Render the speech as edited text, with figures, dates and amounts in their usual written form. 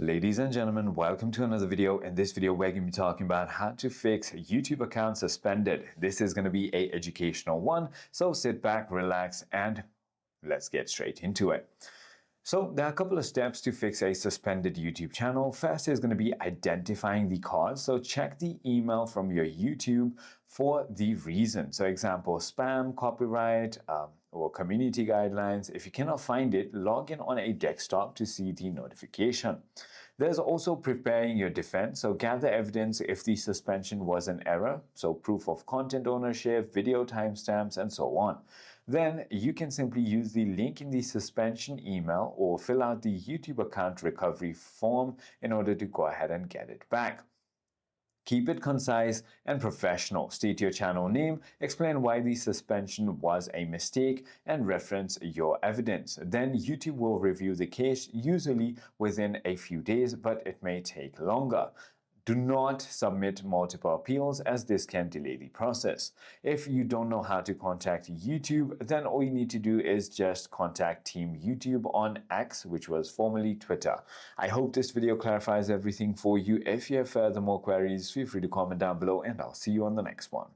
Ladies and gentlemen, welcome to another video. In this video, we're going to be talking about how to fix YouTube account suspended. This is going to be an educational one, so sit back, relax, and let's get straight into it. So there are a couple of steps to fix a suspended YouTube channel. First is going to be identifying the cause. So check the email from your YouTube for the reason. So example, spam, copyright, or community guidelines. If you cannot find it, log in on a desktop to see the notification. There's also preparing your defense. So gather evidence if the suspension was an error. So proof of content ownership, video timestamps, and so on. Then you can simply use the link in the suspension email or fill out the YouTube account recovery form in order to go ahead and get it back. Keep it concise and professional. State your channel name, explain why the suspension was a mistake, and reference your evidence. Then YouTube will review the case, usually within a few days, but it may take longer. Do not submit multiple appeals as this can delay the process. If you don't know how to contact YouTube, then all you need to do is just contact Team YouTube on X, which was formerly Twitter. I hope this video clarifies everything for you. If you have further more queries, feel free to comment down below and I'll see you on the next one.